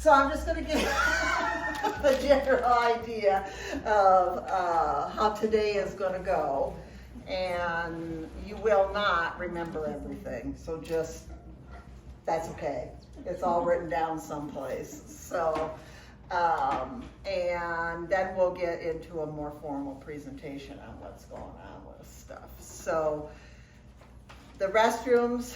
So I'm just going to give the general idea of how today is going to go. And you will not remember everything, so just, that's okay. It's all written down someplace. So, and then we'll get into a more formal presentation on what's going on with stuff. So the restrooms,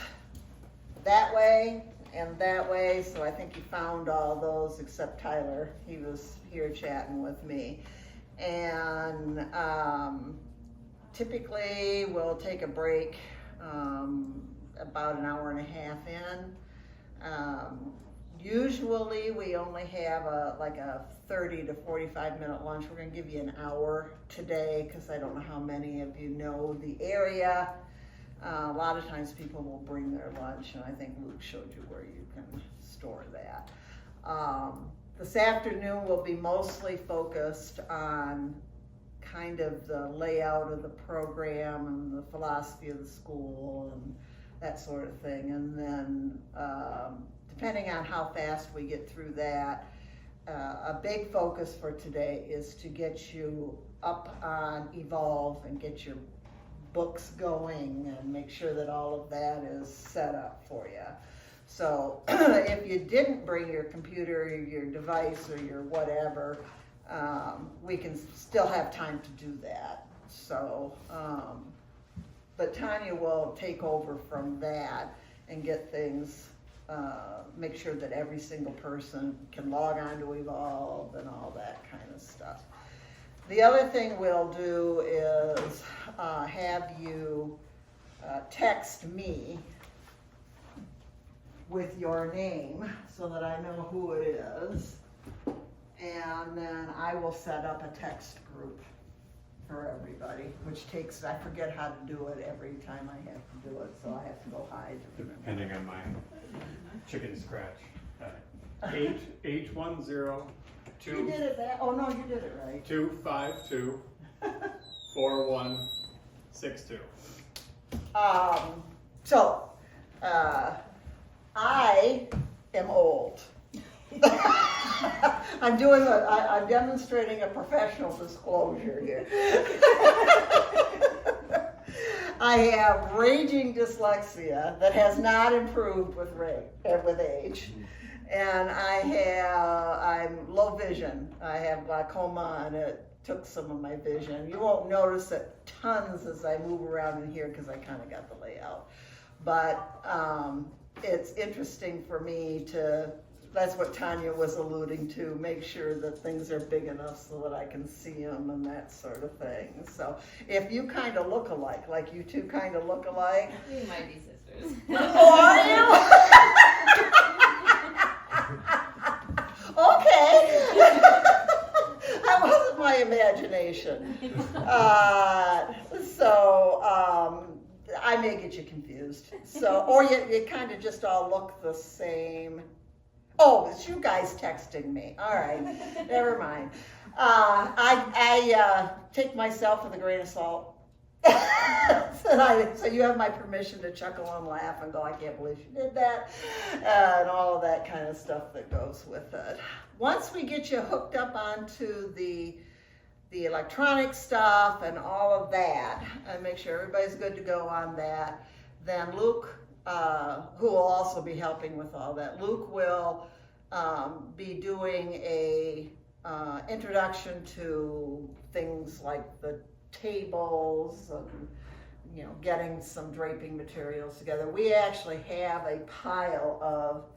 that way and that way. So I think you found all those except Tyler. He was here chatting with me. And typically we'll take a break about an hour and a half in. Usually we only have like a 30 to 45 minute lunch. We're going to give you an hour today because I don't know how many of you know the area. A lot of times people will bring their lunch, and I think Luke showed you where you can store that. This afternoon will be mostly focused on kind of the layout of the program and the philosophy of the school and that sort of thing. And then depending on how fast we get through that, a big focus for today is to get you up on Evolve and get your books going and make sure that all of that is set up for you. So if you didn't bring your computer or your device or your whatever, we can still have time to do that. So, but Tanya will take over from that and get things, make sure that every single person can log on to Evolve and all that kind of stuff. The other thing we'll do is have you text me with your name so that I know who it is. And then I will set up a text group for everybody, which takes, I forget how to do it every time I have to do it, so I have to go hide. Depending on my chicken scratch. 810 You did it that, oh no, you did it right. 252 4162. So, I am old. I'm demonstrating a professional disclosure here. I have raging dyslexia that has not improved with age. And I'm low vision. I have glaucoma and it took some of my vision. You won't notice it tons as I move around in here because I kind of got the layout. But it's interesting for me to, that's what Tanya was alluding to, make sure that things are big enough so that I can see them and that sort of thing. So if you kind of look alike, like you two kind of look alike. We might be sisters. Oh, are you? Okay. That wasn't my imagination. I may get you confused. So, or you kind of just all look the same. Oh, it's you guys texting me. All right, never mind. I take myself with a grain of salt. So you have my permission to chuckle and laugh and go, I can't believe she did that, and all of that kind of stuff that goes with it. Once we get you hooked up onto the electronic stuff and all of that, and make sure everybody's good to go on that, then Luke, who will also be helping with all that, Luke will be doing a introduction to things like the tables and, you know, getting some draping materials together. We actually have a pile of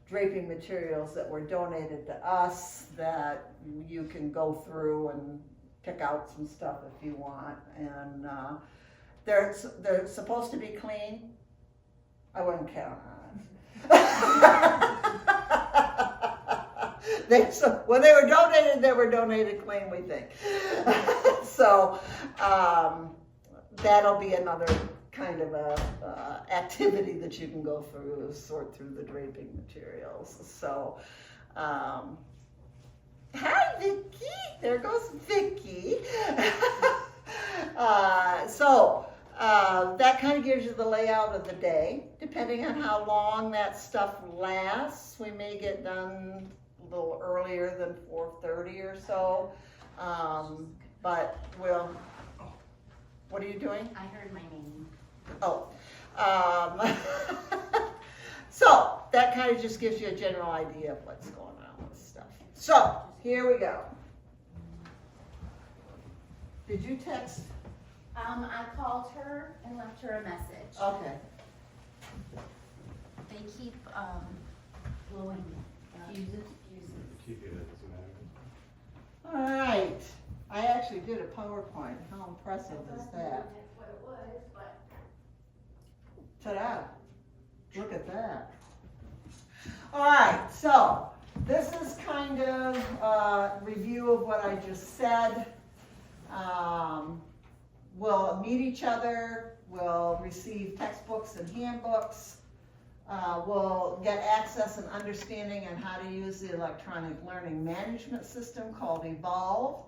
draping materials that were donated to us that you can go through and pick out some stuff if you want. And they're supposed to be clean. I wouldn't count on it. When they were donated clean, we think. So that'll be another kind of a activity that you can go through, sort through the draping materials. So, hi Vicki, there goes Vicki. That kind of gives you the layout of the day. Depending on how long that stuff lasts, we may get done a little earlier than 4:30 or so. But what are you doing? I heard my name. Oh. So that kind of just gives you a general idea of what's going on with stuff. So here we go. Did you text? I called her and left her a message. Okay. They keep, blowing fuses. Keep it as a All right. I actually did a PowerPoint. How impressive is that? What it was, but. Ta-da. Look at that. All right, so this is kind of a review of what I just said. We'll meet each other. We'll receive textbooks and handbooks. We'll get access and understanding on how to use the electronic learning management system called Evolve.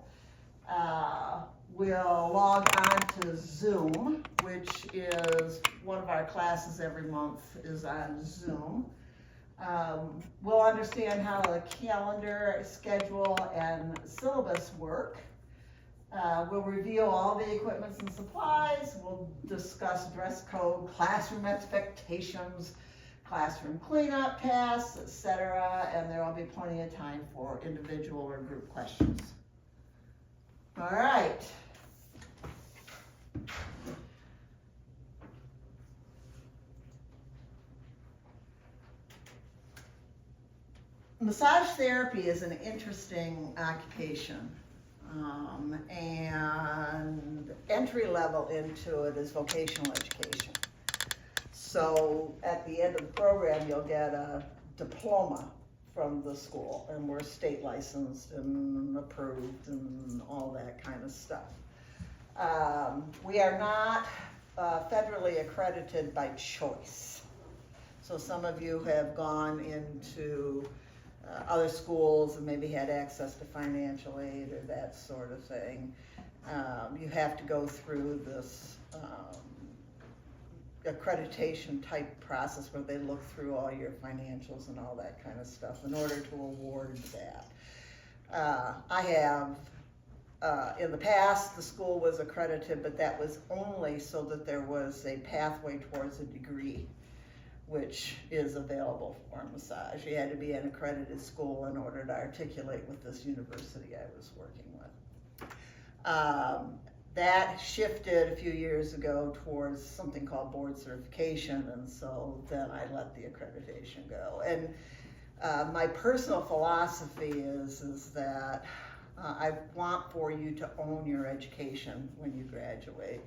We'll log on to Zoom, which is one of our classes every month is on Zoom. We'll understand how the calendar, schedule, and syllabus work. We'll review all the equipments and supplies. We'll discuss dress code, classroom expectations, classroom cleanup tasks, etc. And there will be plenty of time for individual or group questions. All right. Massage therapy is an interesting occupation, and entry level into it is vocational education. So at the end of the program, you'll get a diploma from the school, and we're state licensed and approved and all that kind of stuff. We are not federally accredited by choice. So some of you have gone into other schools and maybe had access to financial aid or that sort of thing. You have to go through this accreditation type process where they look through all your financials and all that kind of stuff in order to award that. I have, in the past, the school was accredited, but that was only so that there was a pathway towards a degree, which is available for massage. You had to be an accredited school in order to articulate with this university I was working with. That shifted a few years ago towards something called board certification, and so then I let the accreditation go. And my personal philosophy is that I want for you to own your education when you graduate.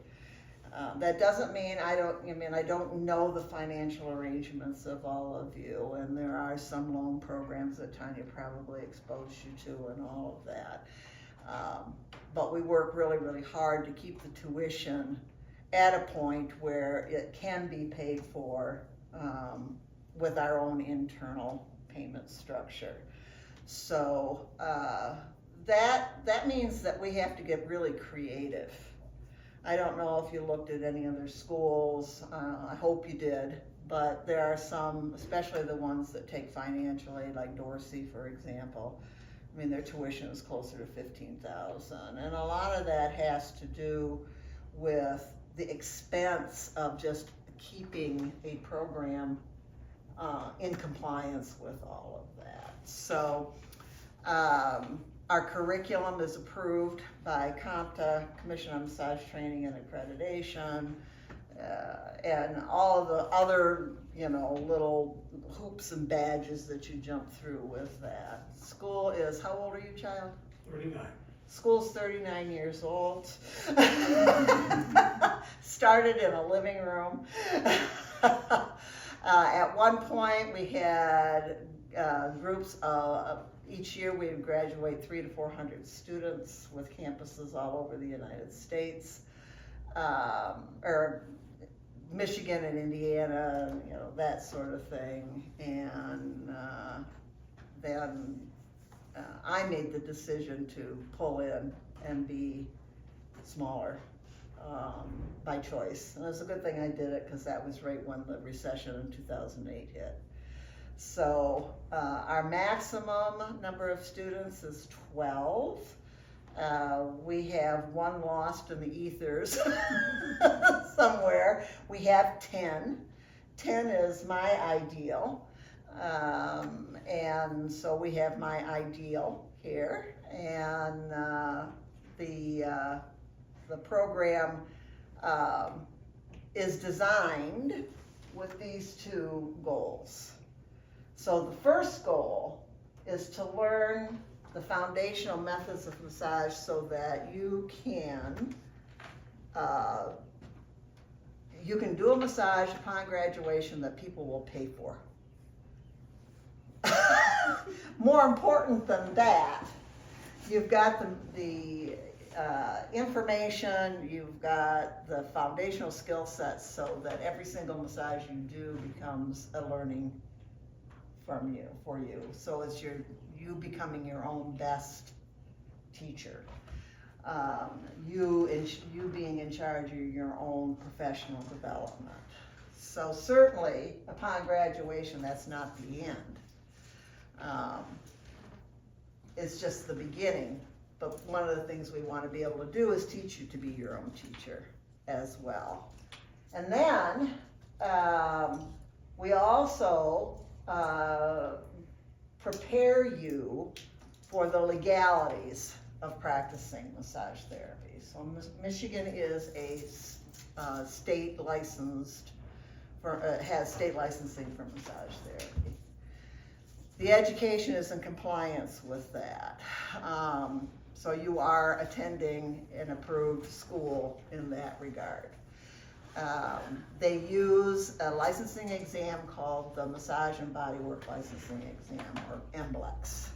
That doesn't mean I don't know the financial arrangements of all of you, and there are some loan programs that Tanya probably exposed you to and all of that. But we work really, really hard to keep the tuition at a point where it can be paid for with our own internal payment structure. So that means that we have to get really creative. I don't know if you looked at any other schools. I hope you did, but there are some, especially the ones that take financial aid, like Dorsey, for example. I mean, their tuition is closer to $15,000, and a lot of that has to do with the expense of just keeping a program in compliance with all of that. So our curriculum is approved by CompTA, Commission on Massage Training and Accreditation, and all of the other, little hoops and badges that you jump through with that. School is, how old are you, child? 39. School's 39 years old. Started in a living room. At one point, we had groups of, each year we would graduate 300 to 400 students with campuses all over the United States, or Michigan and Indiana, that sort of thing. And then I made the decision to pull in and be smaller by choice. And it's a good thing I did it because that was right when the recession in 2008 hit. So our maximum number of students is 12. We have one lost in the ethers somewhere. We have 10. 10 is my ideal. And so we have my ideal here. And the program is designed with these two goals. So the first goal is to learn the foundational methods of massage so that you can do a massage upon graduation that people will pay for. More important than that, you've got the information, you've got the foundational skill sets so that every single massage you do becomes a learning for you. So it's you becoming your own best teacher. You being in charge of your own professional development. So certainly upon graduation, that's not the end. It's just the beginning. But one of the things we want to be able to do is teach you to be your own teacher as well. And then we also prepare you for the legalities of practicing massage therapy. So Michigan is a state licensed, has state licensing for massage therapy. The education is in compliance with that. So you are attending an approved school in that regard. They use a licensing exam called the Massage and Bodywork Licensing Exam, or MBLEX.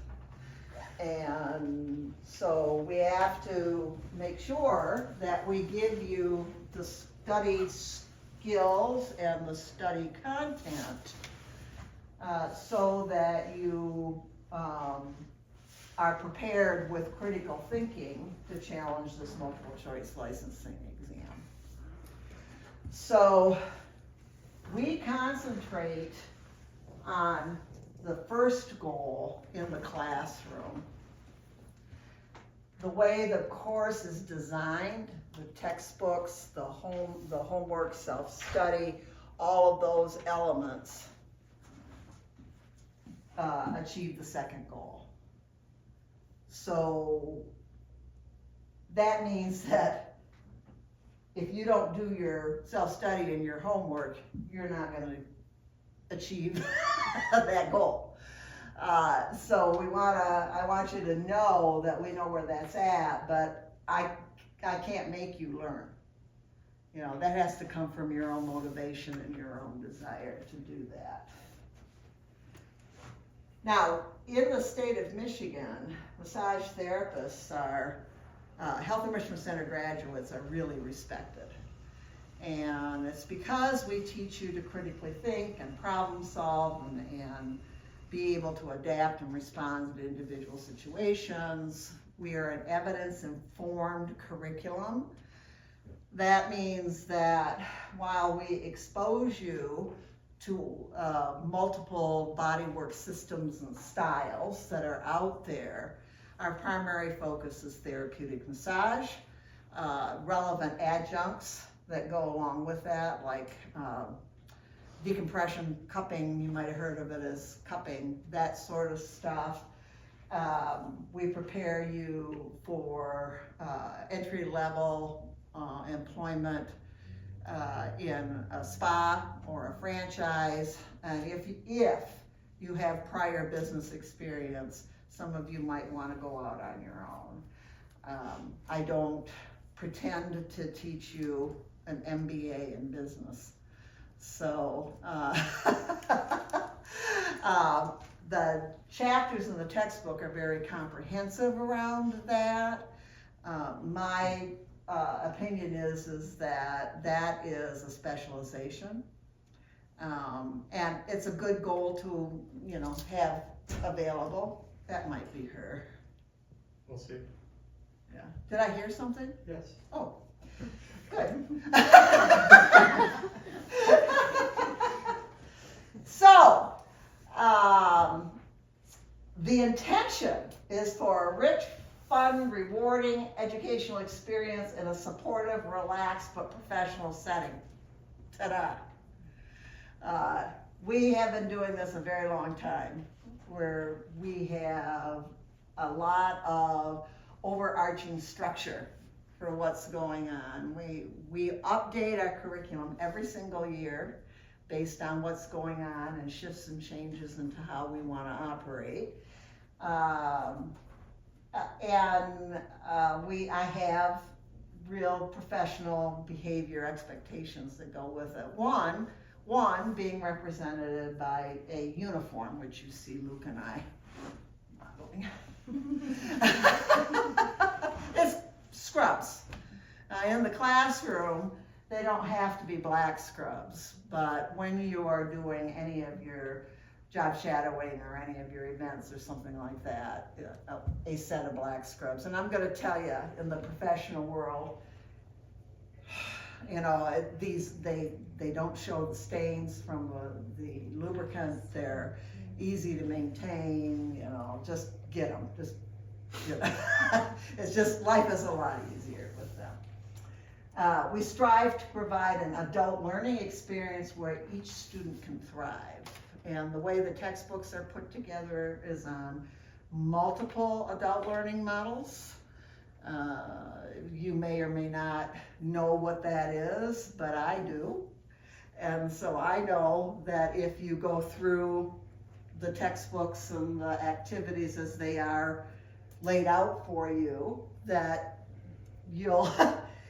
And so we have to make sure that we give you the study skills and the study content so that you are prepared with critical thinking to challenge this multiple choice licensing exam. So we concentrate on the first goal in the classroom. The way the course is designed, the textbooks, the homework, self-study, all of those elements achieve the second goal. So that means that if you don't do your self-study and your homework, you're not going to achieve that goal. So I want you to know that we know where that's at, but I can't make you learn. You know, that has to come from your own motivation and your own desire to do that. Now, in the state of Michigan, massage therapists are, Health Enrichment Center graduates are really respected. And it's because we teach you to critically think and problem solve and be able to adapt and respond to individual situations. We are an evidence-informed curriculum. That means that while we expose you to multiple bodywork systems and styles that are out there, our primary focus is therapeutic massage, relevant adjuncts that go along with that, like decompression, cupping, you might have heard of it as cupping, that sort of stuff. We prepare you for entry-level employment in a spa or a franchise. And if you have prior business experience, some of you might want to go out on your own. I don't pretend to teach you an MBA in business. So the chapters in the textbook are very comprehensive around that. My opinion is that is a specialization. And it's a good goal to, have available. That might be her. We'll see. Yeah. Did I hear something? Yes. Oh. Good. So, the intention is for a rich, fun, rewarding educational experience in a supportive, relaxed, but professional setting. Ta-da. We have been doing this a very long time, where we have a lot of overarching structure for what's going on. We update our curriculum every single year based on what's going on and shifts and changes into how we want to operate. I have real professional behavior expectations that go with it. One being represented by a uniform, which you see Luke and I modeling. It's scrubs. In the classroom, they don't have to be black scrubs, but when you are doing any of your job shadowing or any of your events or something like that, a set of black scrubs. And I'm going to tell you, in the professional world, you know, they don't show the stains from the lubricant. They're easy to maintain. You know, just get them. Just get them. It's just, life is a lot easier with them. We strive to provide an adult learning experience where each student can thrive. And the way the textbooks are put together is on multiple adult learning models. You may or may not know what that is, but I do. And so I know that if you go through the textbooks and the activities as they are laid out for you, that you'll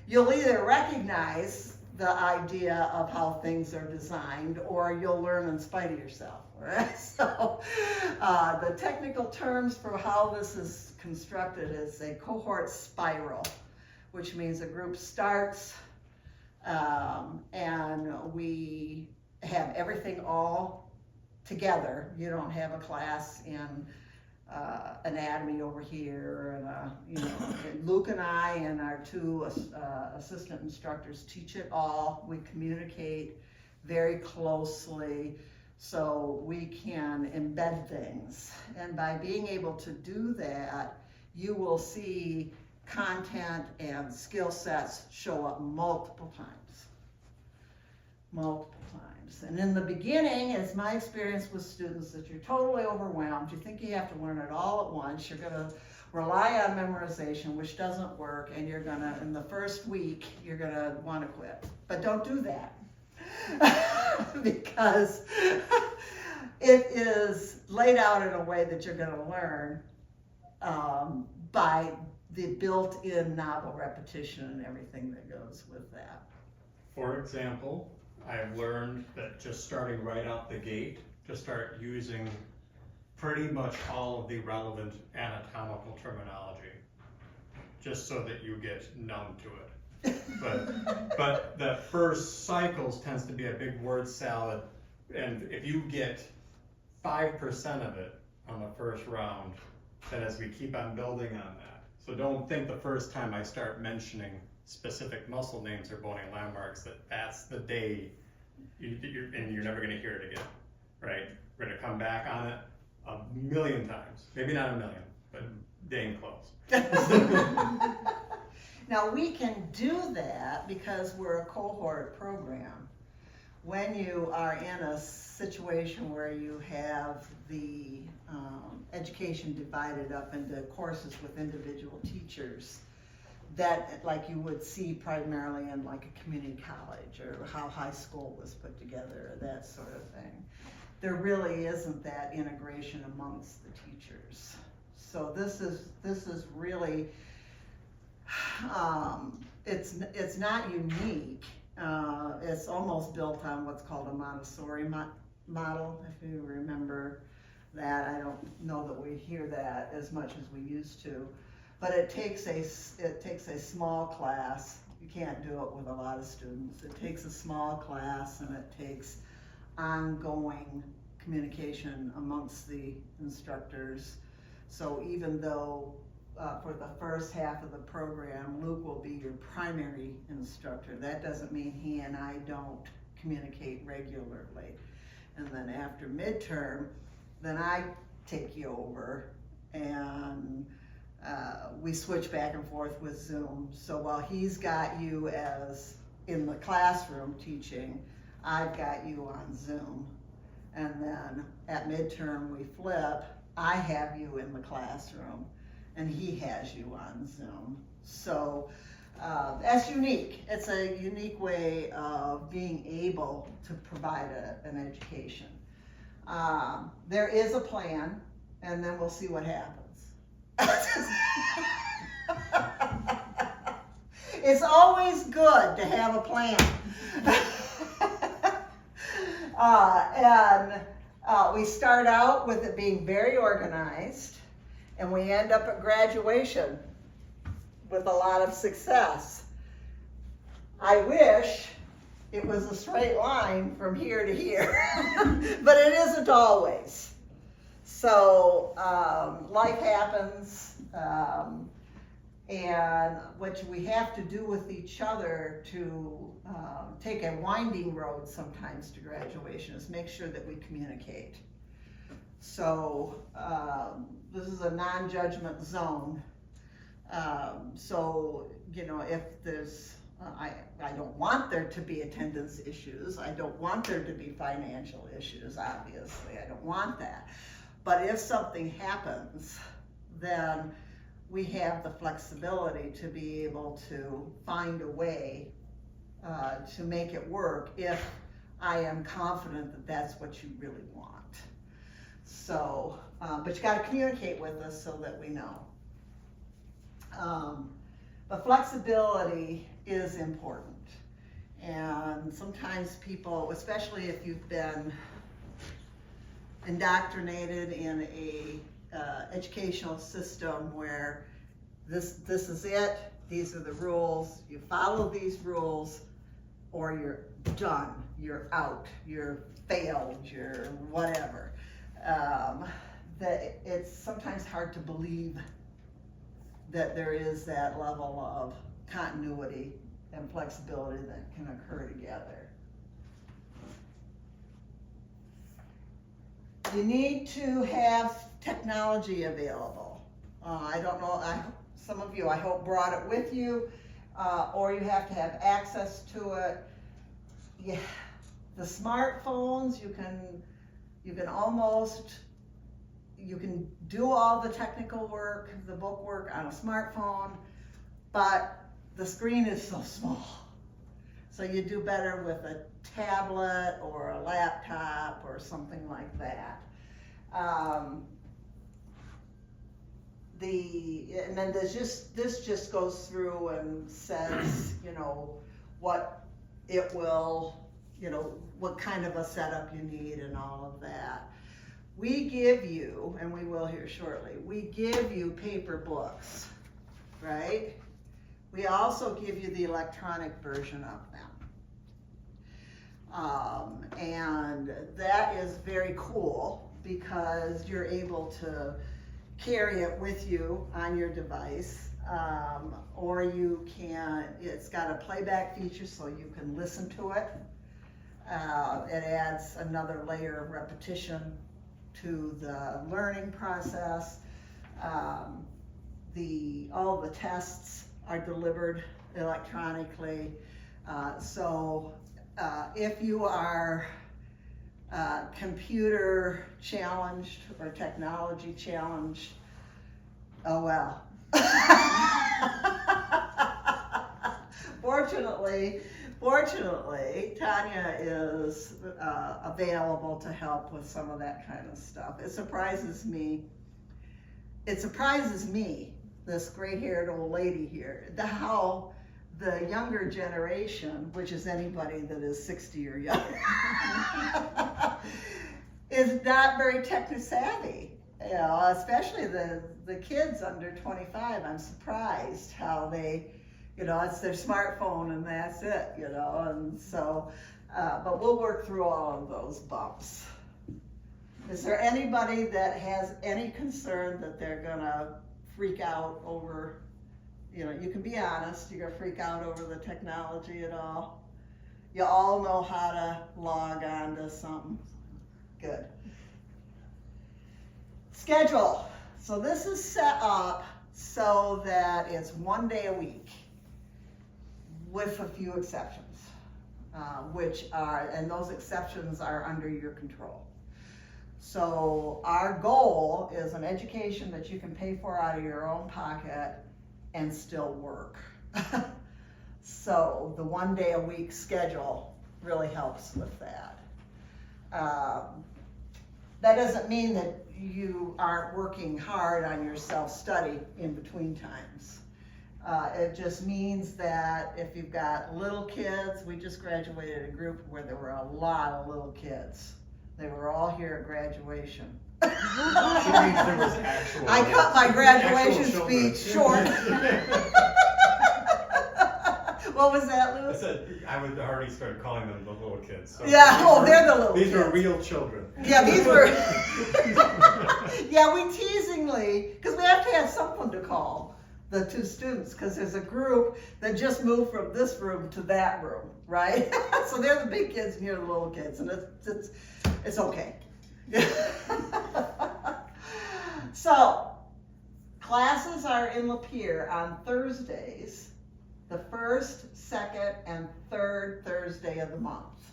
either recognize the idea of how things are designed, or you'll learn in spite of yourself, right? So the technical terms for how this is constructed is a cohort spiral, which means a group starts and we have everything all together. You don't have a class in anatomy over here, and Luke and I and our two assistant instructors teach it all. We communicate very closely so we can embed things, and by being able to do that, you will see content and skill sets show up multiple times. And in the beginning, it's my experience with students that you're totally overwhelmed. You think you have to learn it all at once. You're going to rely on memorization, which doesn't work, and you're going to, in the first week, you're going to want to quit. But don't do that. Because it is laid out in a way that you're going to learn by the built-in novel repetition and everything that goes with that. For example, I've learned that just starting right out the gate, to start using pretty much all of the relevant anatomical terminology, just so that you get numb to it. But the first cycles tends to be a big word salad, and if you get 5% of it on the first round, then as we keep on building on that. So don't think the first time I start mentioning specific muscle names or bony landmarks that's the day you're never going to hear it again, right? We're going to come back on it a million times. Maybe not a million, but dang close. Now we can do that because we're a cohort program. When you are in a situation where you have the education divided up into courses with individual teachers, that like you would see primarily in like a community college or how high school was put together, or that sort of thing. There really isn't that integration amongst the teachers. So this is really, it's not unique. It's almost built on what's called a Montessori model, if you remember that. I don't know that we hear that as much as we used to. But it takes a small class. You can't do it with a lot of students. It takes a small class, and it takes ongoing communication amongst the instructors. So even though for the first half of the program, Luke will be your primary instructor. That doesn't mean he and I don't communicate regularly. And then after midterm, then I take you over, and we switch back and forth with Zoom. So while he's got you as in the classroom teaching, I've got you on Zoom. And then at midterm we flip, I have you in the classroom and he has you on Zoom. So that's unique. It's a unique way of being able to provide an education. There is a plan, and then we'll see what happens. It's always good to have a plan. We start out with it being very organized, and we end up at graduation with a lot of success. I wish it was a straight line from here to here, but it isn't always. So life happens, and what we have to do with each other to take a winding road sometimes to graduation is make sure that we communicate. So this is a non-judgment zone. So, you know, if there's, I don't want there to be attendance issues. I don't want there to be financial issues, obviously. I don't want that. But if something happens, then we have the flexibility to be able to find a way to make it work if I am confident that that's what you really want. So, but you gotta communicate with us so that we know. But flexibility is important. And sometimes people, especially if you've been indoctrinated in a educational system where this is it, these are the rules, you follow these rules, or you're done, you're out, you're failed, you're whatever. That it's sometimes hard to believe that there is that level of continuity and flexibility that can occur together. You need to have technology available. I don't know, some of you I hope brought it with you, or you have to have access to it. Yeah, the smartphones, you can do all the technical work, the book work on a smartphone, but the screen is so small. So you do better with a tablet or a laptop or something like that. And then this just goes through and says, you know, what it will, you know, what kind of a setup you need and all of that. We give you, and we will here shortly, we give you paper books, right? We also give you the electronic version of them. And that is very cool because you're able to carry it with you on your device, or you can, it's got a playback feature so you can listen to it. It adds another layer of repetition to the learning process. All the tests are delivered electronically. So if you are computer challenged or technology challenged, oh well. Fortunately, Tanya is available to help with some of that kind of stuff. It surprises me, this gray-haired old lady here, how the younger generation, which is anybody that is 60 or younger, is not very tech-savvy. You know, especially the kids under 25. I'm surprised how they, you know, it's their smartphone and that's it, you know, and so, but we'll work through all of those bumps. Is there anybody that has any concern that they're gonna freak out over, you can be honest, you're gonna freak out over the technology at all. You all know how to log on to something. Good. Schedule. So this is set up so that it's 1 day a week with a few exceptions, and those exceptions are under your control. So our goal is an education that you can pay for out of your own pocket and still work. So the 1 day a week schedule really helps with that. That doesn't mean that you aren't working hard on your self-study in between times. It just means that if you've got little kids, we just graduated a group where there were a lot of little kids. They were all here at graduation. She means there was actual. I cut my graduation actual children. speech short. What was that, I Lou? said I would already start calling them the little kids. So Yeah, they're the little These kids. were real children. Yeah, these were. Yeah, we teasingly, because we have to have someone to call the two students, because there's a group that just moved from this room to that room, right? So they're the big kids and you're the little kids, and it's okay. So, classes are in Lapeer on Thursdays, the first, second, and third Thursday of the month.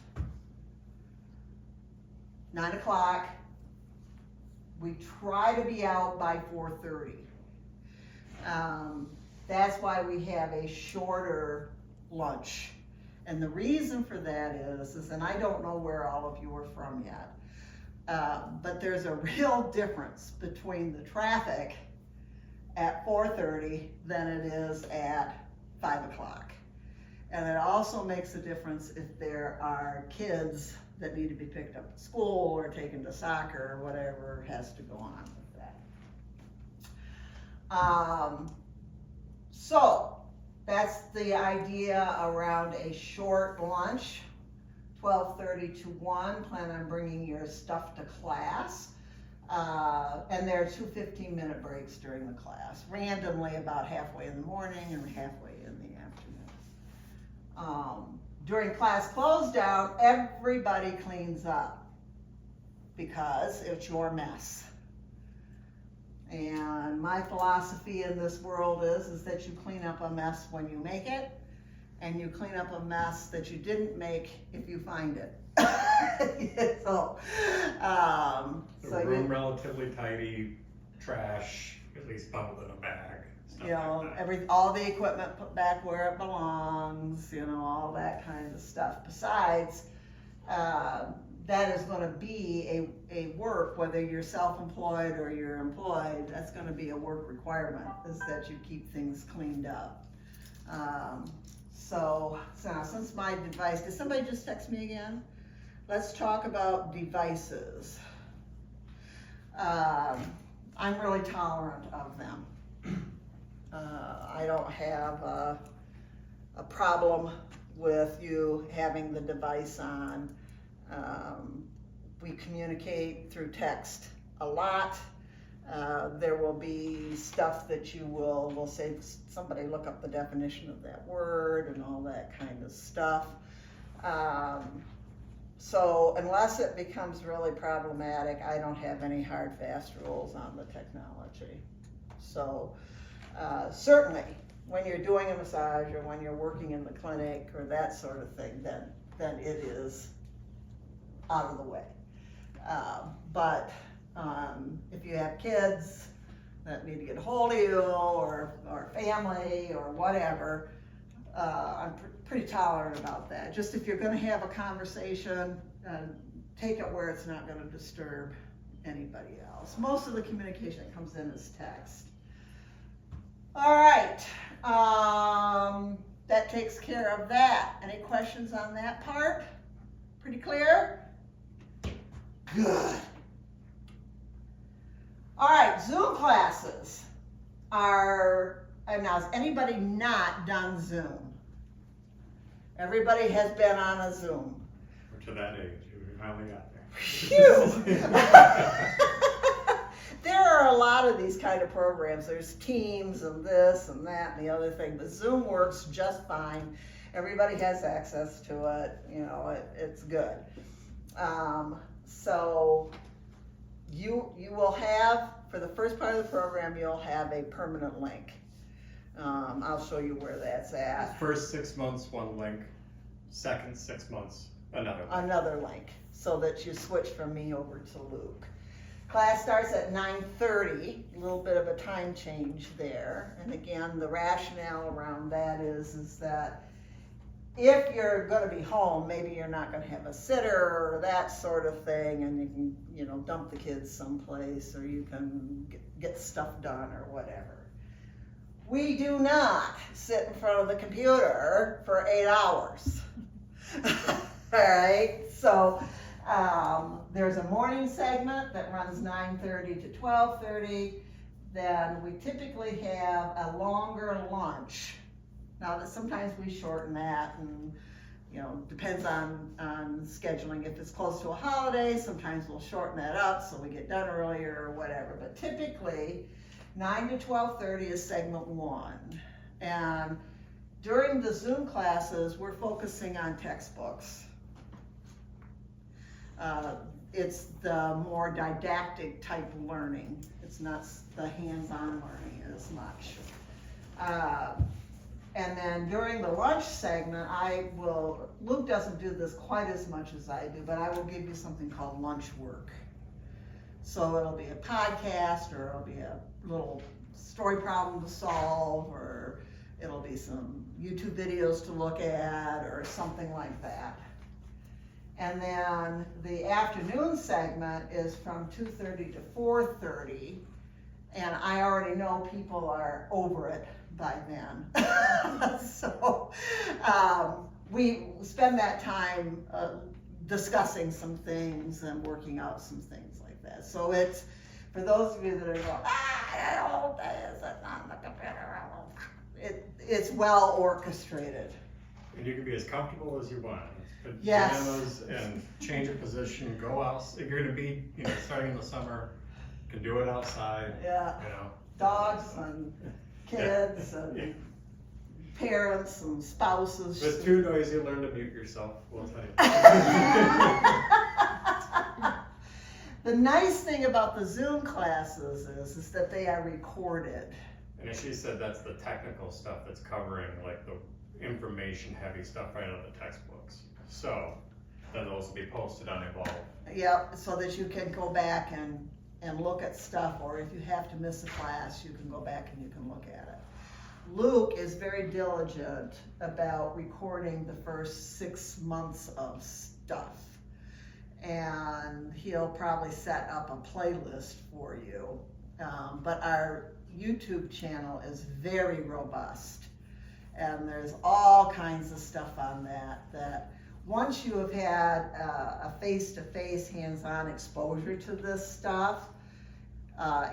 9 o'clock. We try to be out by 4:30. That's why we have a shorter lunch. And the reason for that is, and I don't know where all of you are from yet, but there's a real difference between the traffic at 4:30 than it is at 5 o'clock. And it also makes a difference if there are kids that need to be picked up at school or taken to soccer or whatever has to go on with that. So that's the idea around a short lunch, 12:30 to 1. Plan on bringing your stuff to class. And there are 2 15-minute breaks during the class, randomly about halfway in the morning and halfway in the afternoon. During class close down, everybody cleans up because it's your mess. And my philosophy in this world is that you clean up a mess when you make it, and you clean up a mess that you didn't make if you find it. So The room relatively tidy, trash at least bundled in a bag. Stuff like that. all the equipment put back where it belongs, all that kind of stuff. Besides, that is going to be a work, whether you're self-employed or you're employed, that's going to be a work requirement, is that you keep things cleaned up. So since my device, did somebody just text me again? Let's talk about devices. I'm really tolerant of them. I don't have a problem with you having the device on. We communicate through text a lot. There will be stuff that we'll say, somebody look up the definition of that word and all that kind of stuff. So unless it becomes really problematic, I don't have any hard, fast rules on the technology. So certainly when you're doing a massage or when you're working in the clinic or that sort of thing, then it is out of the way. But if you have kids that need to get a hold of you or family or whatever, I'm pretty tolerant about that. Just if you're going to have a conversation, take it where it's not going to disturb anybody else. Most of the communication that comes in is text. All right, that takes care of that. Any questions on that part? Pretty clear? Good. All right, Zoom classes are, and now has anybody not done Zoom? Everybody has been on a Zoom. We're to that age. We finally got there. Phew. there are a lot of these kind of programs. There's Teams and this and that and the other thing, but Zoom works just fine. Everybody has access to it, you know, it's good. So you will have, for the first part of the program, you'll have a permanent link. I'll show you where that's at. First 6 months, one link. Second 6 months, another link. Another link, so that you switch from me over to Luke. Class starts at 9:30, a little bit of a time change there. And again, the rationale around that is that if you're gonna be home, maybe you're not gonna have a sitter or that sort of thing, and you can, you know, dump the kids someplace, or you can get stuff done or whatever. We do not sit in front of the computer for 8 hours. All right, so there's a morning segment that runs 9:30 to 12:30. Then we typically have a longer lunch. Now, that sometimes we shorten that, and you know, depends on scheduling. If it's close to a holiday, sometimes we'll shorten that up so we get done earlier or whatever. But typically, 9 to 12:30 is segment 1. And during the Zoom classes, we're focusing on textbooks. It's the more didactic type learning. It's not the hands-on learning as much. And then during the lunch segment, Luke doesn't do this quite as much as I do, but I will give you something called lunch work. So it'll be a podcast, or it'll be a little story problem to solve, or it'll be some YouTube videos to look at, or something like that. And then the afternoon segment is from 2:30 to 4:30, and I already know people are over it by then. So we spend that time discussing some things and working out some things like that. So it's, for those of you that are going, all day is it on the computer, it's well orchestrated. And you can be as comfortable as you want. Put Yes. pajamas and change of position, go out. If you're gonna be, you know, starting in the summer, you can do it outside. Yeah. You know. Dogs and kids and parents and spouses. If it's too noisy, learn to mute yourself. We'll tell you. The nice thing about the Zoom classes is that they are recorded. And as she said, that's the technical stuff that's covering like the information heavy stuff right out of the textbooks. So then those will be posted on Evolve. Yep, so that you can go back and look at stuff, or if you have to miss a class, you can go back and you can look at it. Luke is very diligent about recording the first 6 months of stuff. And he'll probably set up a playlist for you. But our YouTube channel is very robust. And there's all kinds of stuff on that once you have had a face-to-face, hands-on exposure to this stuff,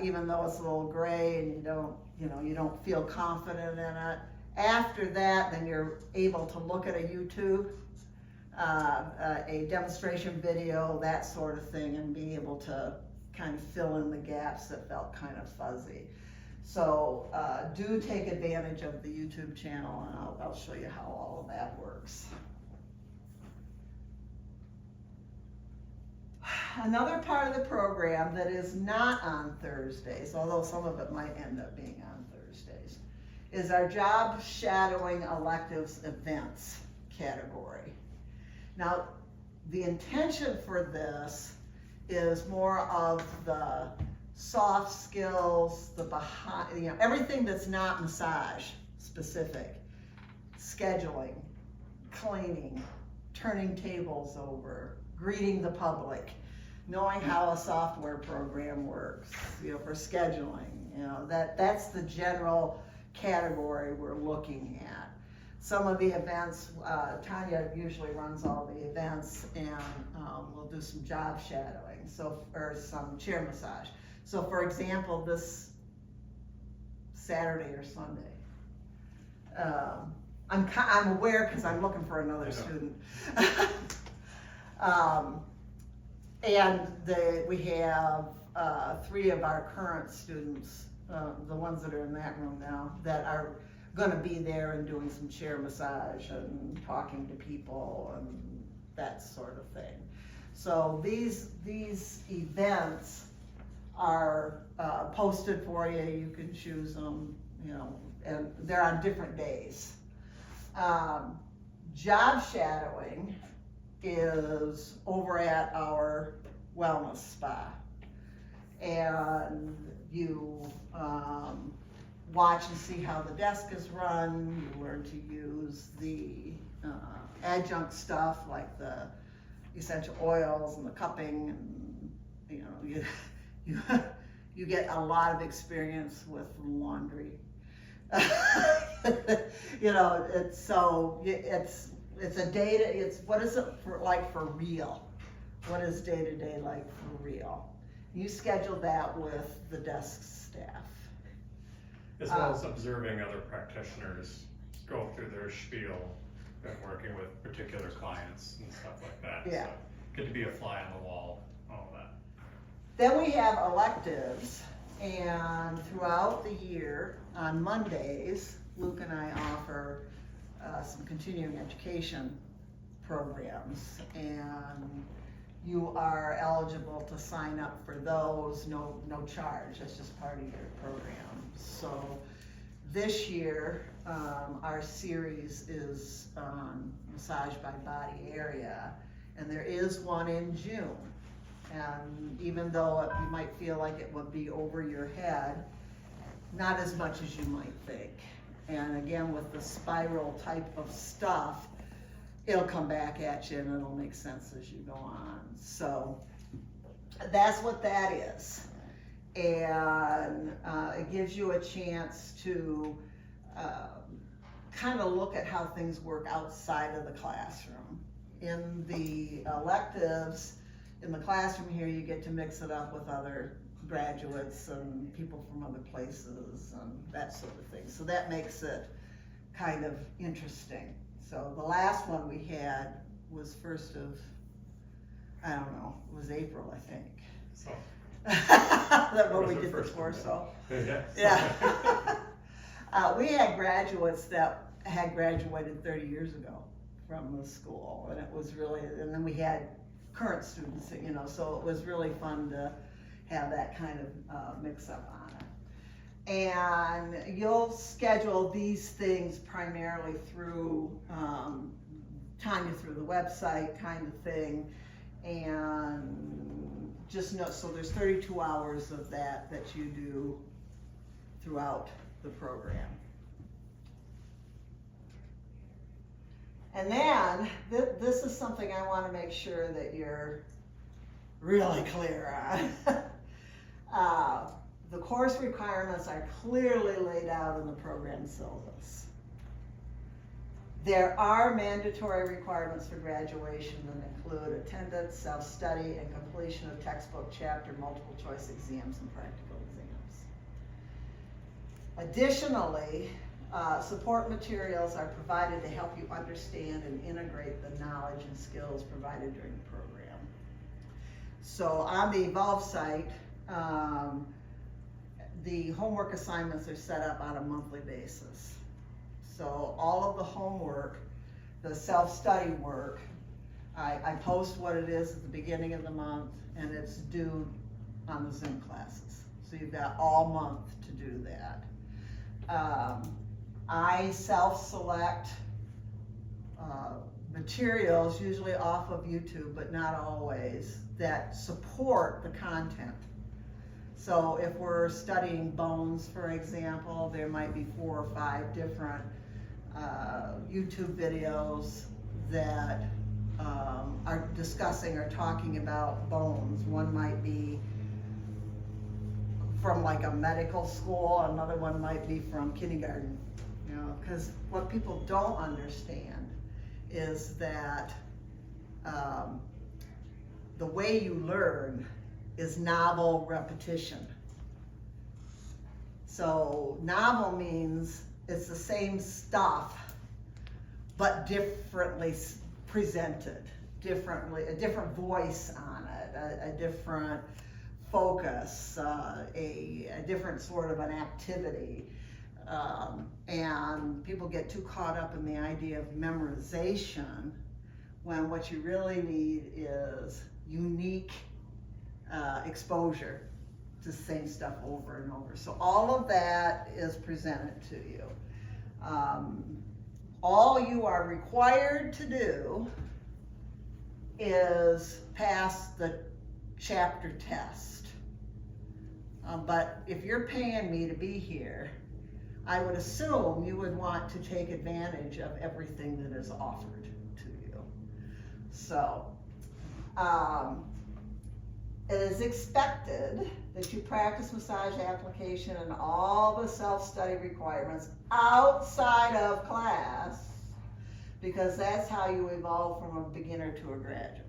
even though it's a little gray and you don't feel confident in it, after that, then you're able to look at a YouTube, a demonstration video, that sort of thing, and be able to kind of fill in the gaps that felt kind of fuzzy. So do take advantage of the YouTube channel, and I'll show you how all of that works. Another part of the program that is not on Thursdays, although some of it might end up being on Thursdays, is our job shadowing electives events category. Now, the intention for this is more of the soft skills, the behind, everything that's not massage specific, scheduling, cleaning, turning tables over, greeting the public, knowing how a software program works, for scheduling, that's the general category we're looking at. Some of the events, Tanya usually runs all the events, and we'll do some job shadowing, or some chair massage. So for example, this Saturday or Sunday, I'm aware because I'm looking for another student. And we have 3 of our current students, the ones that are in that room now, that are gonna be there and doing some chair massage and talking to people and that sort of thing. So these events are posted for you. You can choose them, and they're on different days. Job shadowing is over at our wellness spa, and you watch and see how the desk is run. You learn to use the adjunct stuff like the essential oils and the cupping, and you get a lot of experience with laundry. It's a day to, what is it like for real? What is day to day like for real? You schedule that with the desk staff. As well as observing other practitioners go through their spiel and working with particular clients and stuff like that. Yeah. So good to be a fly on the wall, all of that. Then we have electives, and throughout the year, on Mondays, Luke and I offer some continuing education programs, and you are eligible to sign up for those, no charge, that's just part of your program. So this year, our series is on massage by body area, and there is one in June. And even though you might feel like it would be over your head, not as much as you might think. And again, with the spiral type of stuff, it'll come back at you and it'll make sense as you go on. So that's what that is. And it gives you a chance to kind of look at how things work outside of the classroom. In the electives, in the classroom here, you get to mix it up with other graduates and people from other places and that sort of thing. So that makes it kind of interesting. So the last one we had was first of, I don't know, it was April, I think. So That's what we was it did first before, of so. yeah. We had graduates that had graduated 30 years ago from the school, and it was really, and then we had current students, so it was really fun to have that kind of mix up on it. And you'll schedule these things primarily through time you through the website kind of thing, and just know, so there's 32 hours of that you do throughout the program. And then, this is something I want to make sure that you're really clear on. The course requirements are clearly laid out in the program syllabus. There are mandatory requirements for graduation that include attendance, self-study, and completion of textbook, chapter, multiple choice exams, and practical exams. Additionally, support materials are provided to help you understand and integrate the knowledge and skills provided during the program. So on the Evolve site, the homework assignments are set up on a monthly basis. So all of the homework, the self-study work, I post what it is at the beginning of the month, and it's due on the Zoom classes. So you've got all month to do that. I self-select materials, usually off of YouTube, but not always, that support the content. So if we're studying bones, for example, there might be 4 or 5 different YouTube videos that are discussing or talking about bones. One might be from like a medical school, another one might be from kindergarten, because what people don't understand is that the way you learn is novel repetition. So novel means it's the same stuff, but differently presented, differently, a different voice on it, a different focus, a different sort of an activity. And people get too caught up in the idea of memorization when what you really need is unique exposure to the same stuff over and over. So all of that is presented to you. All you are required to do is pass the chapter test. But if you're paying me to be here, I would assume you would want to take advantage of everything that is offered to you. So, it is expected that you practice massage application and all the self-study requirements outside of class, because that's how you evolve from a beginner to a graduate.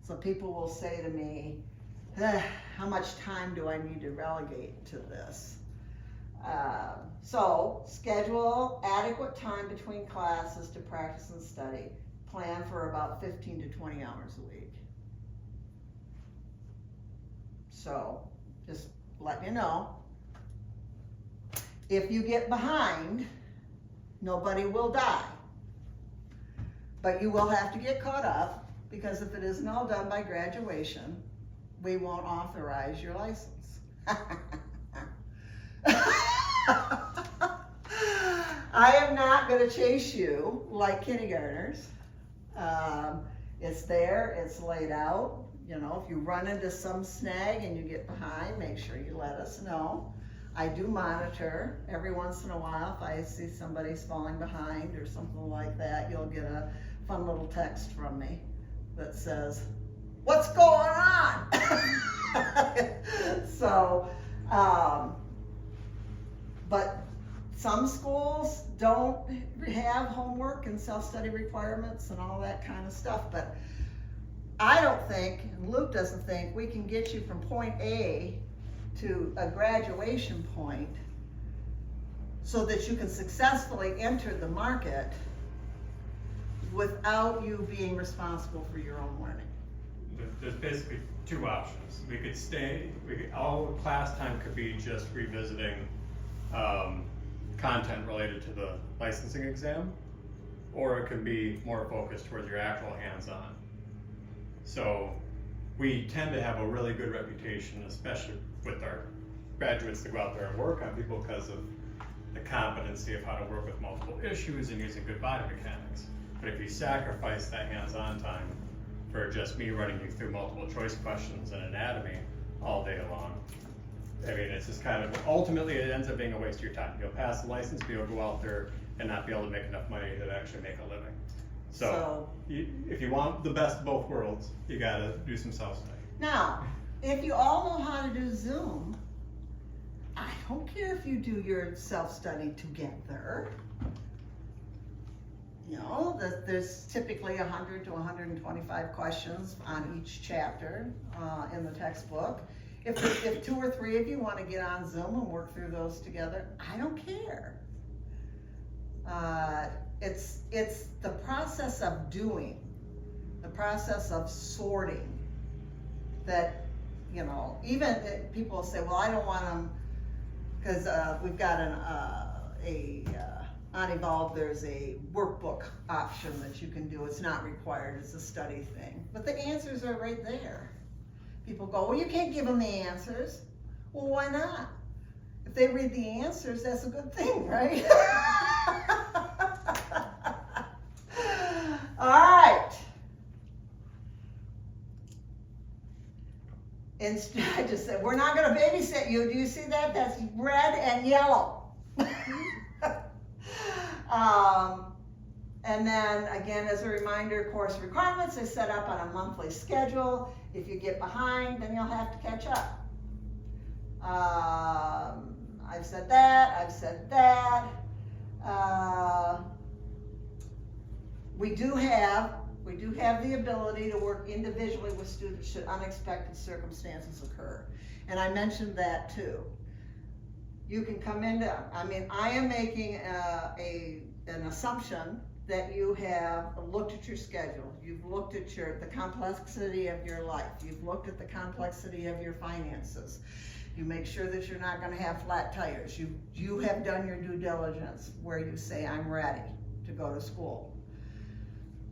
So people will say to me, how much time do I need to relegate to this? So schedule adequate time between classes to practice and study. Plan for about 15 to 20 hours a week. So just let you know. If you get behind, nobody will die. But you will have to get caught up, because if it isn't all done by graduation, we won't authorize your license. I am not going to chase you like kindergartners. It's there, it's laid out. You know, if you run into some snag and you get behind, make sure you let us know. I do monitor every once in a while. If I see somebody's falling behind or something like that, you'll get a fun little text from me that says, "What's going on?" So, but some schools don't have homework and self-study requirements and all that kind of stuff, but I don't think, and Luke doesn't think, we can get you from point A to a graduation point so that you can successfully enter the market without you being responsible for your own learning. There's basically two options. We could all class time could be just revisiting content related to the licensing exam, or it can be more focused towards your actual hands-on. So we tend to have a really good reputation, especially with our graduates that go out there and work on people, because of the competency of how to work with multiple issues and using good body mechanics. But if you sacrifice that hands-on time for just me running you through multiple choice questions and anatomy all day long, I mean, it's just kind of, ultimately it ends up being a waste of your time. You'll pass the license, but you'll go out there and not be able to make enough money to actually make a living. So if you want the best of both worlds, you gotta do some self-study. Now, if you all know how to do Zoom, I don't care if you do your self-study together. You know, there's typically 100 to 125 questions on each chapter in the textbook. If 2 or 3 of you want to get on Zoom and work through those together, I don't care. It's the process of doing, the process of sorting that, you know, even people say, well, I don't want them, because we've got on Evolve, there's a workbook option that you can do. It's not required, it's a study thing. But the answers are right there. People go, well, you can't give them the answers. Well, why not? If they read the answers, that's a good thing, right? All right. And I just said, we're not going to babysit you. Do you see that? That's red and yellow. And then again, as a reminder, course requirements is set up on a monthly schedule. If you get behind, then you'll have to catch up. I've said that. We do have the ability to work individually with students should unexpected circumstances occur. And I mentioned that too. You can come into, I mean, I am making an assumption that you have looked at your schedule, you've looked at the complexity of your life, you've looked at the complexity of your finances, you make sure that you're not gonna have flat tires, you have done your due diligence where you say, I'm ready to go to school.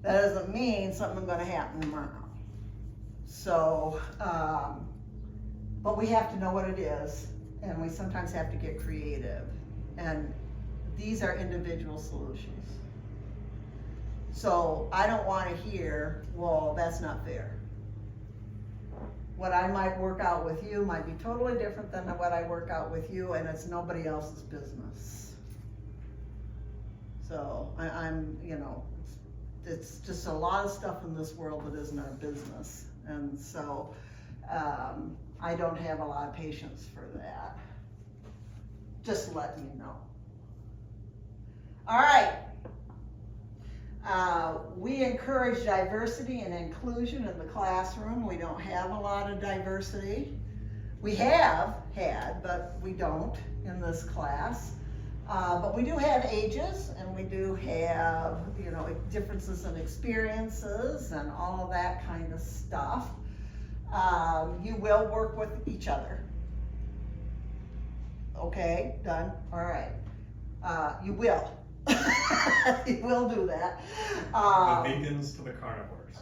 That doesn't mean something's gonna happen tomorrow. So, but we have to know what it is, and we sometimes have to get creative. And these are individual solutions. So I don't wanna hear, well, that's not fair. What I might work out with you might be totally different than what I work out with you, and it's nobody else's business. So I'm, it's just a lot of stuff in this world that isn't our business. And so I don't have a lot of patience for that. Just letting you know. All right. We encourage diversity and inclusion in the classroom. We don't have a lot of diversity. We have had, but we don't in this class. But we do have ages, and we do have, differences in experiences and all of that kind of stuff. You will work with each other. Okay, done, all right. You will. You will do that. The vegans to the carnivores.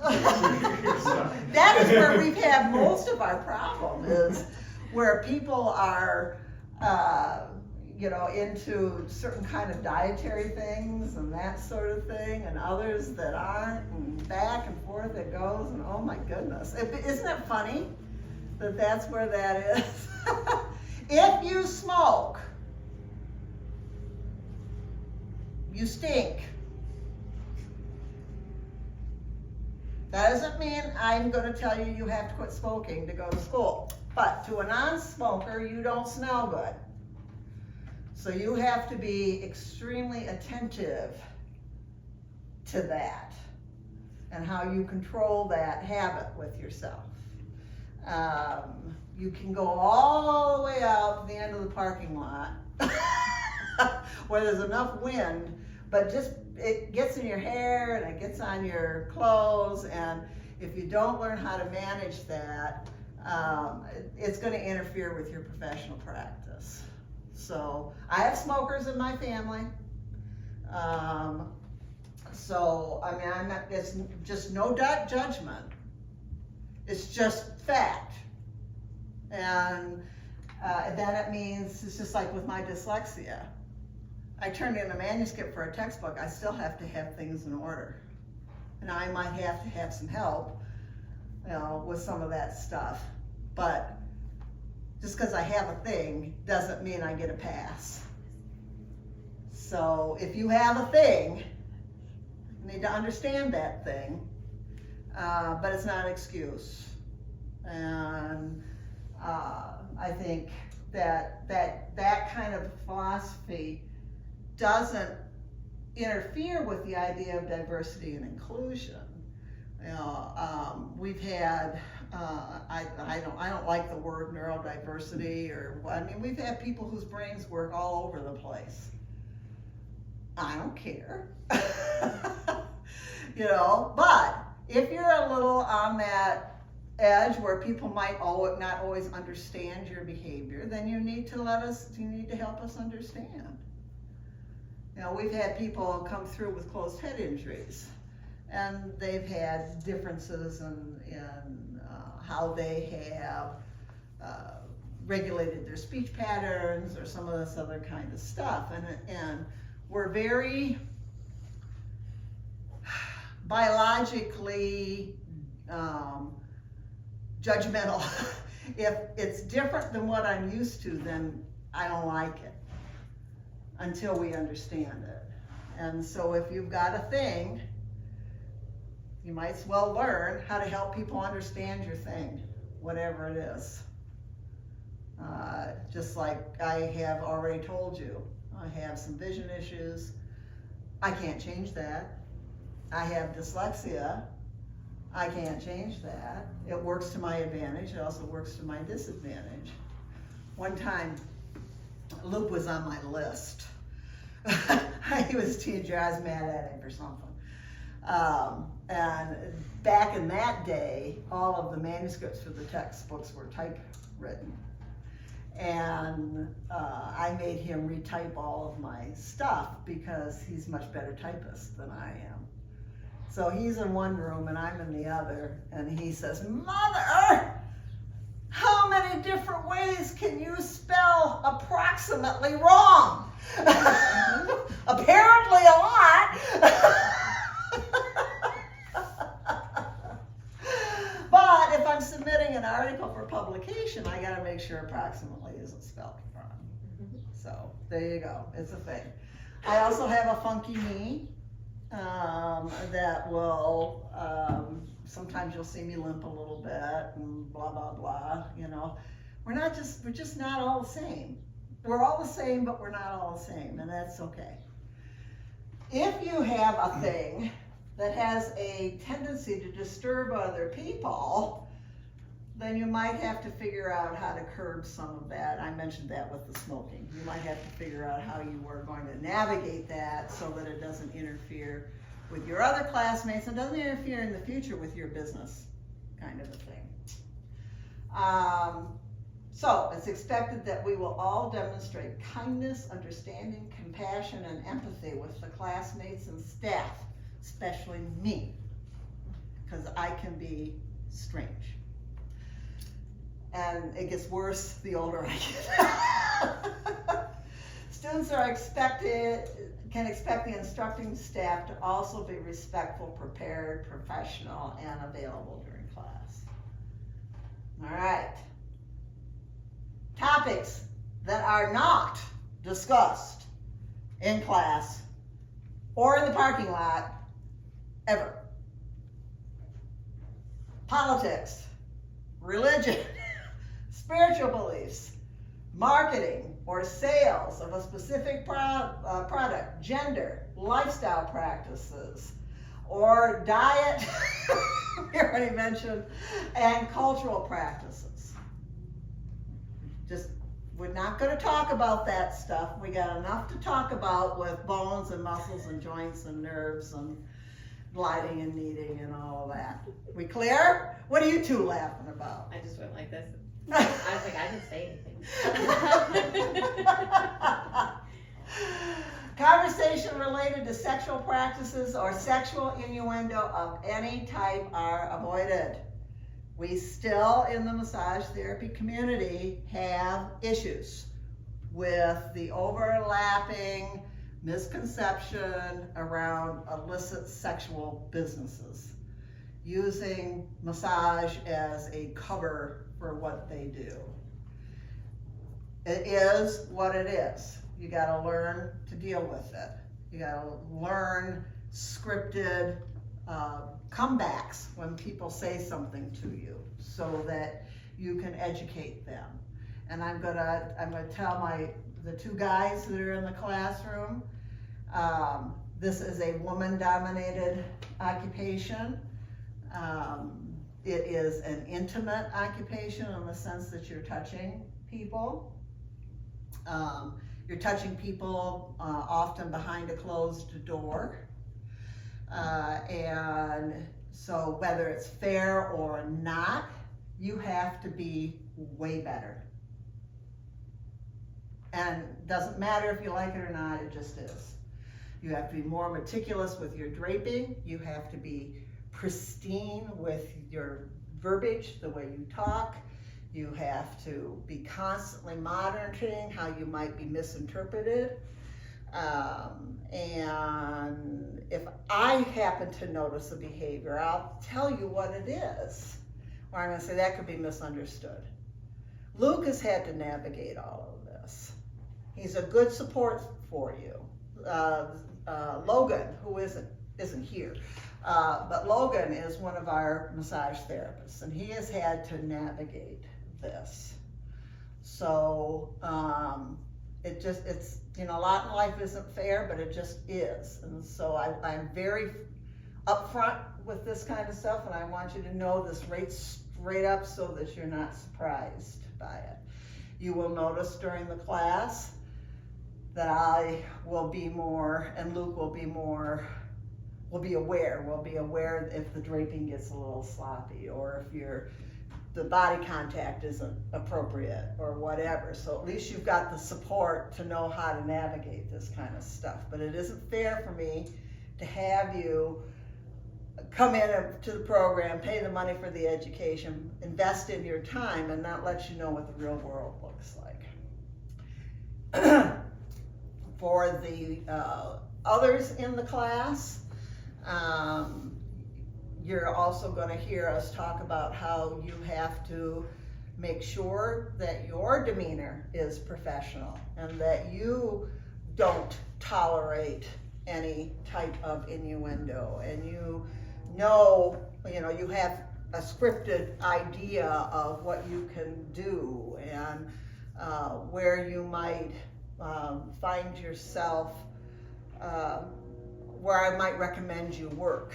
That is where we've had most of our problem, is where people are, into certain kind of dietary things and that sort of thing, and others that aren't, and back and forth it goes, and oh my goodness. Isn't it funny that that's where that is? If you smoke, you stink. That doesn't mean I'm going to tell you you have to quit smoking to go to school. But to a non-smoker, you don't smell good. So you have to be extremely attentive to that and how you control that habit with yourself. You can go all the way out to the end of the parking lot where there's enough wind, but just it gets in your hair and it gets on your clothes, and if you don't learn how to manage that, it's going to interfere with your professional practice. So I have smokers in my family. So I mean, it's just no judgment. It's just fact. And then it means, it's just like with my dyslexia. I turned in a manuscript for a textbook, I still have to have things in order. And I might have to have some help, with some of that stuff. But just because I have a thing doesn't mean I get a pass. So if you have a thing, you need to understand that thing, but it's not an excuse. And I think that kind of philosophy doesn't interfere with the idea of diversity and inclusion. We've had, I don't like the word neurodiversity, we've had people whose brains work all over the place. I don't care. But if you're a little on that edge where people might not always understand your behavior, then you need to help us understand. We've had people come through with closed head injuries, and they've had differences in how they have regulated their speech patterns or some of this other kind of stuff. And we're very biologically judgmental. If it's different than what I'm used to, then I don't like it until we understand it. And so if you've got a thing, you might as well learn how to help people understand your thing, whatever it is. Just like I have already told you, I have some vision issues. I can't change that. I have dyslexia. I can't change that. It works to my advantage. It also works to my disadvantage. One time, Luke was on my list. He was a teacher, I was mad at him for something. And back in that day, all of the manuscripts for the textbooks were typewritten. And I made him retype all of my stuff because he's a much better typist than I am. So he's in one room and I'm in the other, and he says, "Mother, how many different ways can you spell approximately wrong?" Apparently a lot. But if I'm submitting an article for publication, I gotta make sure approximately isn't spelled wrong. So there you go, it's a thing. I also have a funky knee that will, sometimes you'll see me limp a little bit and blah, blah, blah, you know. We're just not all the same. We're all the same, but we're not all the same, and that's okay. If you have a thing that has a tendency to disturb other people, then you might have to figure out how to curb some of that. I mentioned that with the smoking. You might have to figure out how you are going to navigate that so that it doesn't interfere with your other classmates and doesn't interfere in the future with your business, kind of a thing. So it's expected that we will all demonstrate kindness, understanding, compassion, and empathy with the classmates and staff, especially me, because I can be strange. And it gets worse the older I get. Students can expect the instructing staff to also be respectful, prepared, professional, and available during class. All right. Topics that are not discussed in class or in the parking lot ever. Politics, religion, spiritual beliefs, marketing or sales of a specific product, gender, lifestyle practices, or diet, we already mentioned, and cultural practices. We're not going to talk about that stuff. We got enough to talk about with bones and muscles and joints and nerves and gliding and kneading and all of that. We clear? What are you two laughing about? I just went like this. I was like, I didn't say anything. Conversation related to sexual practices or sexual innuendo of any type are avoided. We still, in the massage therapy community, have issues with the overlapping misconception around illicit sexual businesses, using massage as a cover for what they do. It is what it is. You gotta learn to deal with it. You gotta learn scripted comebacks when people say something to you so that you can educate them. And I'm gonna tell the two guys that are in the classroom, this is a woman-dominated occupation. It is an intimate occupation in the sense that you're touching people. You're touching people often behind a closed door. And so whether it's fair or not, you have to be way better. And it doesn't matter if you like it or not, it just is. You have to be more meticulous with your draping. You have to be pristine with your verbiage, the way you talk. You have to be constantly monitoring how you might be misinterpreted. And if I happen to notice a behavior, I'll tell you what it is. Or I'm going to say that could be misunderstood. Luke has had to navigate all of this. He's a good support for you. Logan, who isn't here, but Logan is one of our massage therapists, and he has had to navigate this. So it's a lot in life isn't fair, but it just is. And so I'm very upfront with this kind of stuff, and I want you to know this right straight up so that you're not surprised by it. You will notice during the class that I will be more, and Luke will be more, will be aware if the draping gets a little sloppy, or if the body contact isn't appropriate, or whatever. So at least you've got the support to know how to navigate this kind of stuff. But it isn't fair for me to have you come in to the program, pay the money for the education, invest in your time, and not let you know what the real world looks like. For the others in the class, you're also going to hear us talk about how you have to make sure that your demeanor is professional and that you don't tolerate any type of innuendo, and you have a scripted idea of what you can do, and where you might find yourself, where I might recommend you work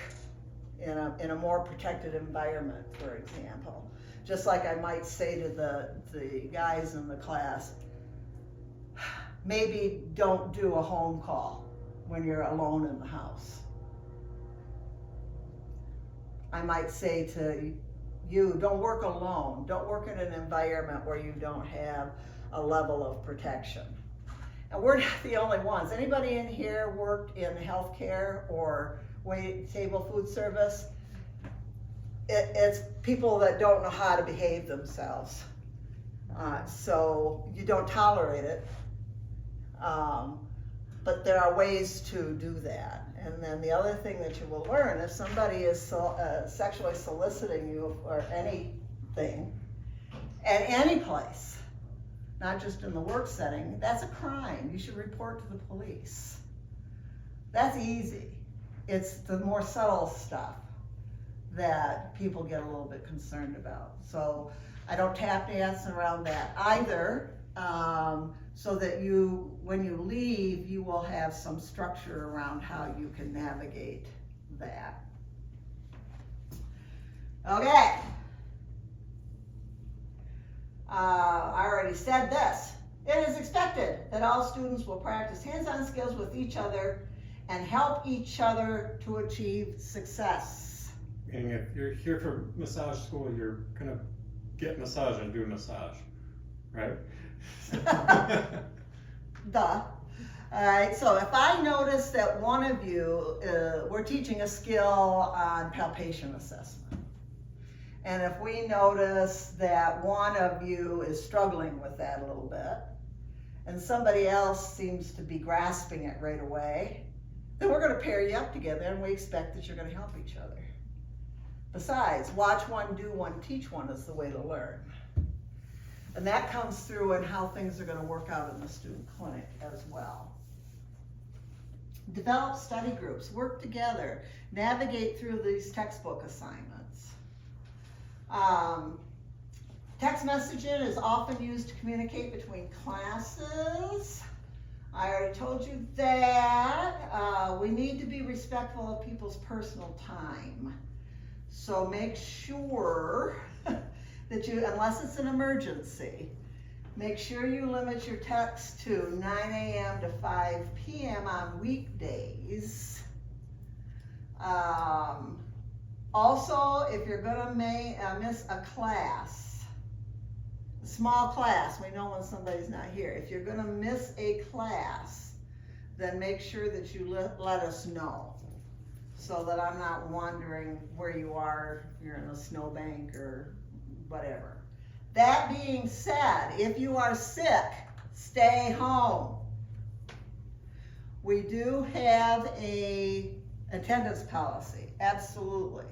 in a more protected environment, for example. Just like I might say to the guys in the class, maybe don't do a home call when you're alone in the house. I might say to you, don't work alone. Don't work in an environment where you don't have a level of protection. And we're not the only ones. Anybody in here worked in healthcare or table food service? It's people that don't know how to behave themselves. So you don't tolerate it. But there are ways to do that. And then the other thing that you will learn, if somebody is sexually soliciting you for anything, at any place, not just in the work setting, that's a crime. You should report to the police. That's easy. It's the more subtle stuff that people get a little bit concerned about. So I don't tap dance around that either, so that when you leave, you will have some structure around how you can navigate that. Okay. I already said this. It is expected that all students will practice hands-on skills with each other and help each other to achieve success. Meaning if you're here for massage school, you're gonna get massage and do massage, right? Duh. All right, so if I notice that one of you, we're teaching a skill on palpation assessment. And if we notice that one of you is struggling with that a little bit, and somebody else seems to be grasping it right away, then we're going to pair you up together, and we expect that you're going to help each other. Besides, watch one, do one, teach one is the way to learn. And that comes through in how things are going to work out in the student clinic as well. Develop study groups, work together, navigate through these textbook assignments. Text messaging is often used to communicate between classes. I already told you that. We need to be respectful of people's personal time. So make sure that you, unless it's an emergency, make sure you limit your text to 9 a.m. to 5 p.m. on weekdays. Also, if you're gonna miss a class, a small class, we know when somebody's not here. If you're gonna miss a class, then make sure that you let us know, so that I'm not wondering where you are, if you're in a snowbank or whatever. That being said, if you are sick, stay home. We do have a attendance policy, absolutely.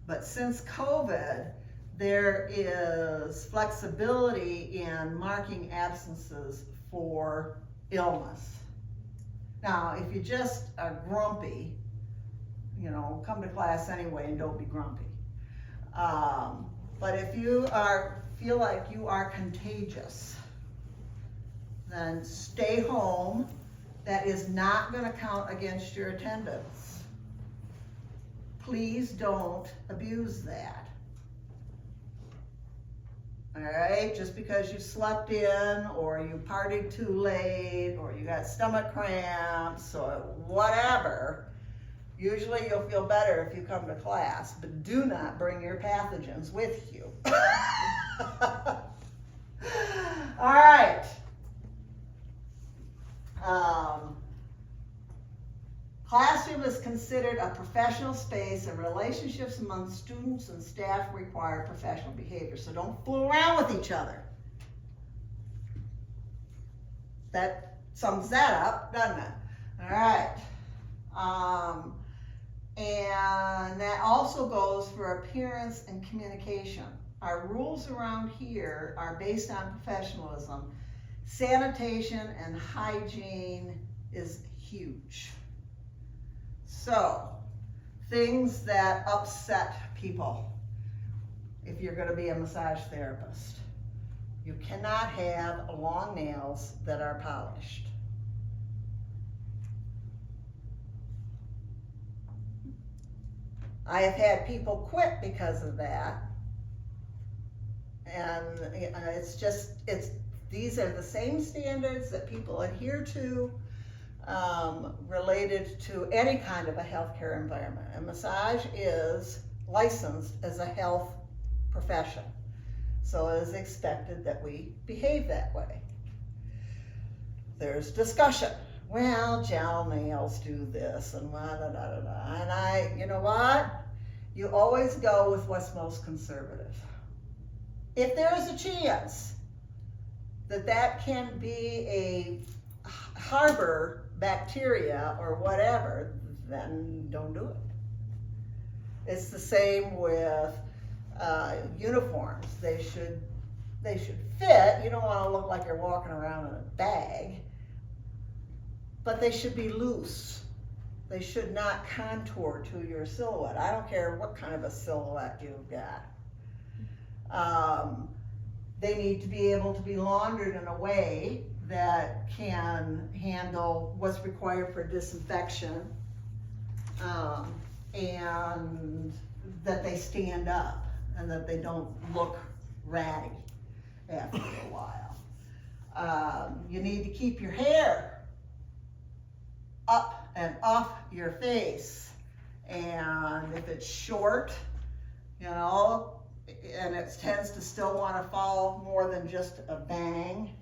But since COVID, there is flexibility in marking absences for illness. Now, if you just are grumpy, come to class anyway and don't be grumpy. But if you feel like you are contagious, then stay home. That is not going to count against your attendance. Please don't abuse that. All right, just because you slept in, or you partied too late, or you got stomach cramps, or whatever, usually you'll feel better if you come to class, but do not bring your pathogens with you. All right. Classroom is considered a professional space, and relationships among students and staff require professional behavior. So don't fool around with each other. That sums that up, doesn't it? All right. And that also goes for appearance and communication. Our rules around here are based on professionalism. Sanitation and hygiene is huge. So, things that upset people if you're going to be a massage therapist. You cannot have long nails that are polished. I have had people quit because of that. And these are the same standards that people adhere to related to any kind of a healthcare environment. And massage is licensed as a health profession. So it is expected that we behave that way. There's discussion. Well, gel nails do this and blah, da, da, da, da. And you know what? You always go with what's most conservative. If there is a chance that can be a harbor bacteria or whatever, then don't do it. It's the same with uniforms. They should fit. You don't want to look like you're walking around in a bag, but they should be loose. They should not contour to your silhouette. I don't care what kind of a silhouette you've got. They need to be able to be laundered in a way that can handle what's required for disinfection, and that they stand up and that they don't look ratty after a while. You need to keep your hair up and off your face, and if it's short, you know, and it tends to still want to fall more than just a bang,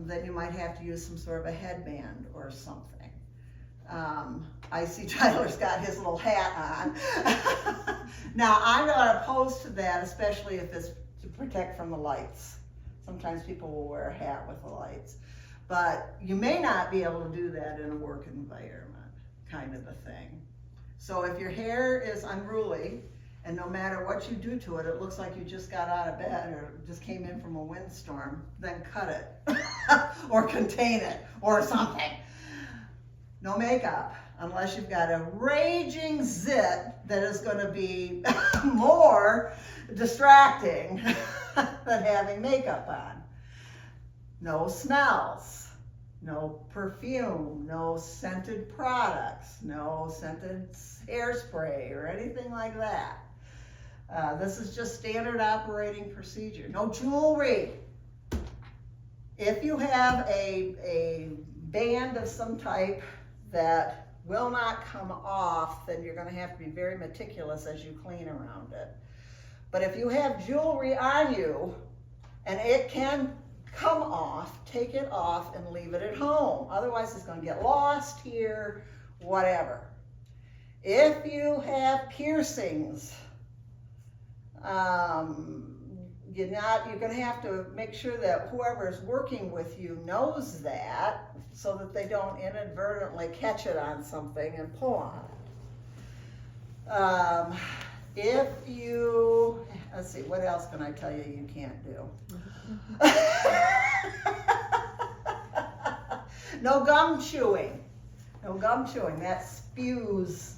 then you might have to use some sort of a headband or something. I see Tyler's got his little hat on. Now, I'm not opposed to that, especially if it's to protect from the lights. Sometimes people will wear a hat with the lights. But you may not be able to do that in a work environment, kind of a thing. So if your hair is unruly, and no matter what you do to it, it looks like you just got out of bed or just came in from a windstorm, then cut it or contain it or something. No makeup, unless you've got a raging zit that is going to be more distracting than having makeup on. No smells, no perfume, no scented products, no scented hairspray or anything like that. This is just standard operating procedure. No jewelry. If you have a band of some type that will not come off, then you're going to have to be very meticulous as you clean around it. But if you have jewelry on you and it can come off, take it off and leave it at home. Otherwise it's going to get lost here, whatever. If you have piercings, you're going to have to make sure that whoever is working with you knows that, so that they don't inadvertently catch it on something and pull on it. If you, let's see, what else can I tell you you can't do? No gum chewing. No gum chewing. That spews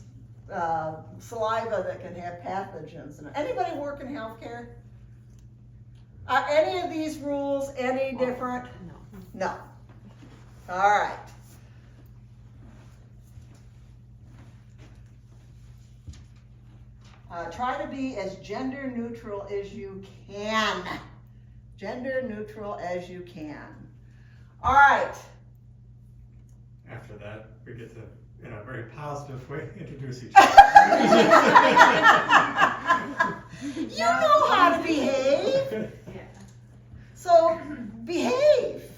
saliva that can have pathogens. And anybody work in healthcare? Are any of these rules any different? No. No. All right. Try to be as gender neutral as you can. Gender neutral as you can. All right. After that, we get to, in a very positive way, introduce each other. You know how to behave. Yeah. So behave.